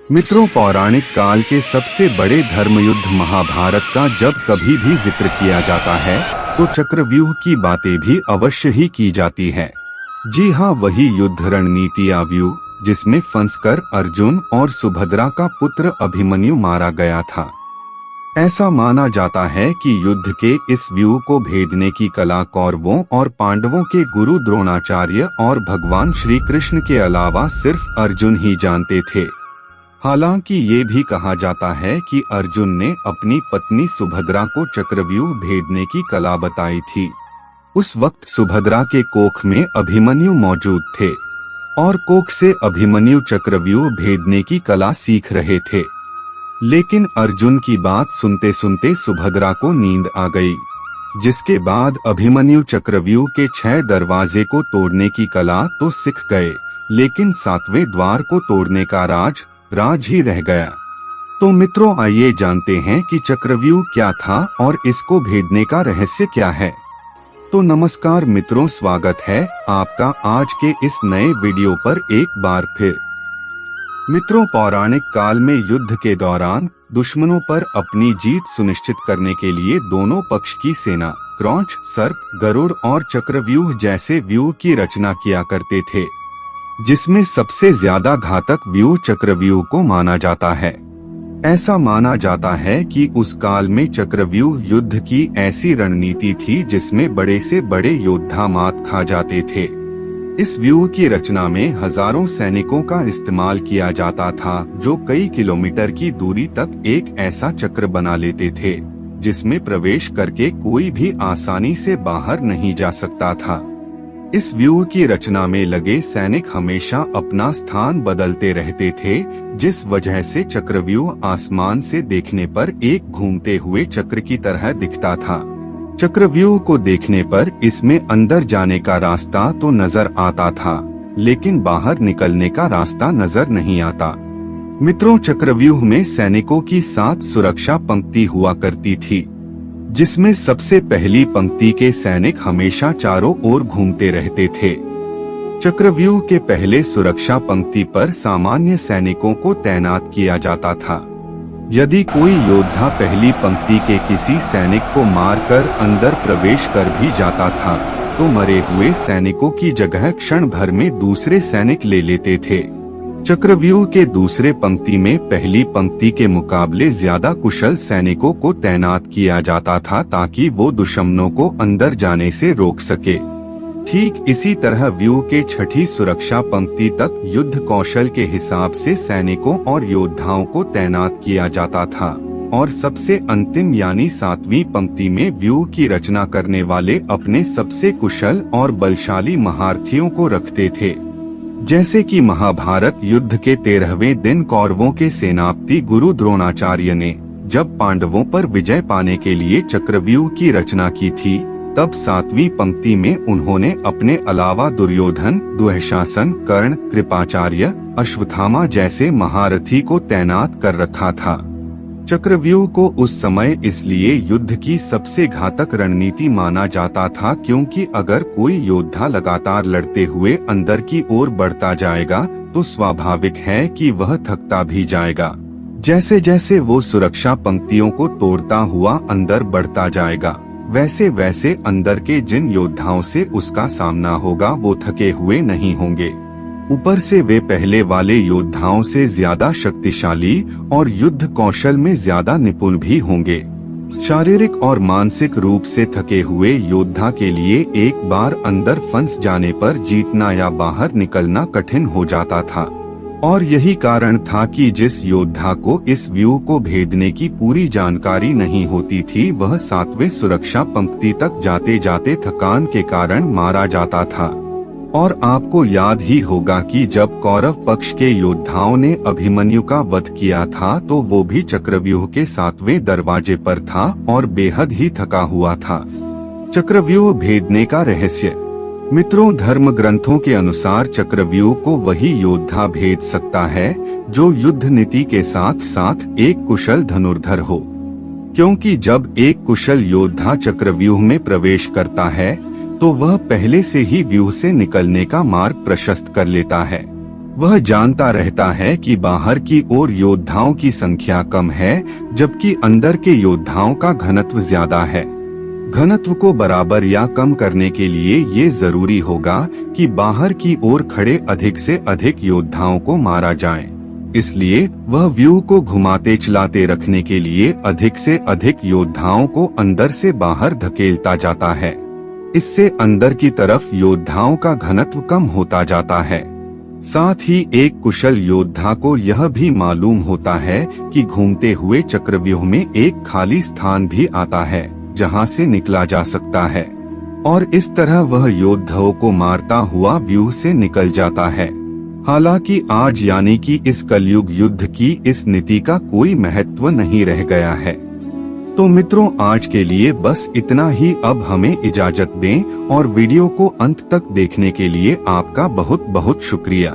मित्रों, पौराणिक काल के सबसे बड़े धर्मयुद्ध महाभारत का जब कभी भी जिक्र किया जाता है तो चक्रव्यूह की बातें भी अवश्य ही की जाती है। जी हाँ, वही युद्ध रणनीति व्यूह जिसमें फंसकर अर्जुन और सुभद्रा का पुत्र अभिमन्यु मारा गया था। ऐसा माना जाता है कि युद्ध के इस व्यूह को भेदने की कला कौरवों और पांडवों के गुरु द्रोणाचार्य और भगवान श्री कृष्ण के अलावा सिर्फ अर्जुन ही जानते थे। हालांकि ये भी कहा जाता है कि अर्जुन ने अपनी पत्नी सुभद्रा को चक्रव्यूह भेदने की कला बताई थी। उस वक्त सुभद्रा के कोख में अभिमन्यु मौजूद थे और कोख से अभिमन्यु चक्रव्यूह भेदने की कला सीख रहे थे। लेकिन अर्जुन की बात सुनते सुनते सुभद्रा को नींद आ गई, जिसके बाद अभिमन्यु चक्रव्यूह के 6 दरवाजे को तोड़ने की कला तो सीख गए, लेकिन 7वें द्वार को तोड़ने का राज ही रह गया। तो मित्रों, आइए जानते हैं कि चक्रव्यूह क्या था और इसको भेदने का रहस्य क्या है। तो नमस्कार मित्रों, स्वागत है आपका आज के इस नए वीडियो पर एक बार फिर। मित्रों, पौराणिक काल में युद्ध के दौरान दुश्मनों पर अपनी जीत सुनिश्चित करने के लिए दोनों पक्ष की सेना क्रौंच, सर्प, गरुड़ और चक्रव्यूह जैसे व्यूह की रचना किया करते थे, जिसमें सबसे ज्यादा घातक व्यूह चक्रव्यूह को माना जाता है। ऐसा माना जाता है कि उस काल में चक्रव्यूह युद्ध की ऐसी रणनीति थी जिसमें बड़े से बड़े योद्धा मात खा जाते थे। इस व्यूह की रचना में हजारों सैनिकों का इस्तेमाल किया जाता था, जो कई किलोमीटर की दूरी तक एक ऐसा चक्र बना लेते थे जिसमें प्रवेश करके कोई भी आसानी से बाहर नहीं जा सकता था। इस व्यूह की रचना में लगे सैनिक हमेशा अपना स्थान बदलते रहते थे, जिस वजह से चक्रव्यूह आसमान से देखने पर एक घूमते हुए चक्र की तरह दिखता था। चक्रव्यूह को देखने पर इसमें अंदर जाने का रास्ता तो नजर आता था, लेकिन बाहर निकलने का रास्ता नजर नहीं आता। मित्रों, चक्रव्यूह में सैनिकों की 7 सुरक्षा पंक्ति हुआ करती थी, जिसमें सबसे पहली पंक्ति के सैनिक हमेशा चारों ओर घूमते रहते थे। चक्रव्यूह के पहले सुरक्षा पंक्ति पर सामान्य सैनिकों को तैनात किया जाता था। यदि कोई योद्धा पहली पंक्ति के किसी सैनिक को मारकर अंदर प्रवेश कर भी जाता था, तो मरे हुए सैनिकों की जगह क्षण भर में दूसरे सैनिक ले लेते थे। चक्रव्यूह के दूसरे पंक्ति में पहली पंक्ति के मुकाबले ज्यादा कुशल सैनिकों को तैनात किया जाता था, ताकि वो दुश्मनों को अंदर जाने से रोक सके। ठीक इसी तरह व्यूह के 6ठी सुरक्षा पंक्ति तक युद्ध कौशल के हिसाब से सैनिकों और योद्धाओं को तैनात किया जाता था, और सबसे अंतिम यानी 7वीं पंक्ति में व्यूह की रचना करने वाले अपने सबसे कुशल और बलशाली महारथियों को रखते थे। जैसे कि महाभारत युद्ध के 13वें दिन कौरवों के सेनापति गुरु द्रोणाचार्य ने जब पांडवों पर विजय पाने के लिए चक्रव्यूह की रचना की थी, तब 7वीं पंक्ति में उन्होंने अपने अलावा दुर्योधन, दुःशासन, कर्ण, कृपाचार्य, अश्वत्थामा जैसे महारथी को तैनात कर रखा था। चक्रव्यूह को उस समय इसलिए युद्ध की सबसे घातक रणनीति माना जाता था, क्योंकि अगर कोई योद्धा लगातार लड़ते हुए अंदर की ओर बढ़ता जाएगा तो स्वाभाविक है कि वह थकता भी जाएगा। जैसे जैसे वो सुरक्षा पंक्तियों को तोड़ता हुआ अंदर बढ़ता जाएगा, वैसे वैसे अंदर के जिन योद्धाओं से उसका सामना होगा वो थके हुए नहीं होंगे। ऊपर से वे पहले वाले योद्धाओं से ज्यादा शक्तिशाली और युद्ध कौशल में ज्यादा निपुण भी होंगे। शारीरिक और मानसिक रूप से थके हुए योद्धा के लिए एक बार अंदर फंस जाने पर जीतना या बाहर निकलना कठिन हो जाता था, और यही कारण था कि जिस योद्धा को इस व्यूह को भेदने की पूरी जानकारी नहीं होती थी, वह 7वें सुरक्षा पंक्ति तक जाते जाते थकान के कारण मारा जाता था। और आपको याद ही होगा कि जब कौरव पक्ष के योद्धाओं ने अभिमन्यु का वध किया था, तो वो भी चक्रव्यूह के 7वें दरवाजे पर था और बेहद ही थका हुआ था। चक्रव्यूह भेदने का रहस्य। मित्रों, धर्म ग्रंथों के अनुसार चक्रव्यूह को वही योद्धा भेद सकता है जो युद्ध नीति के साथ साथ एक कुशल धनुर्धर हो, क्योंकि जब एक कुशल योद्धा चक्रव्यूह में प्रवेश करता है तो वह पहले से ही व्यूह से निकलने का मार्ग प्रशस्त कर लेता है। वह जानता रहता है कि बाहर की ओर योद्धाओं की संख्या कम है, जबकि अंदर के योद्धाओं का घनत्व ज्यादा है। घनत्व को बराबर या कम करने के लिए ये जरूरी होगा कि बाहर की ओर खड़े अधिक से अधिक योद्धाओं को मारा जाए। इसलिए वह व्यूह को घुमाते चलाते रखने के लिए अधिक से अधिक योद्धाओं को अंदर से बाहर धकेलता जाता है। इससे अंदर की तरफ योद्धाओं का घनत्व कम होता जाता है। साथ ही एक कुशल योद्धा को यह भी मालूम होता है कि घूमते हुए चक्रव्यूह में एक खाली स्थान भी आता है जहां से निकला जा सकता है, और इस तरह वह योद्धाओं को मारता हुआ व्यूह से निकल जाता है। हालांकि आज यानी कि इस कलयुग युद्ध की इस नीति का कोई महत्व नहीं रह गया है। तो मित्रों, आज के लिए बस इतना ही। अब हमें इजाजत दें और वीडियो को अंत तक देखने के लिए आपका बहुत बहुत शुक्रिया।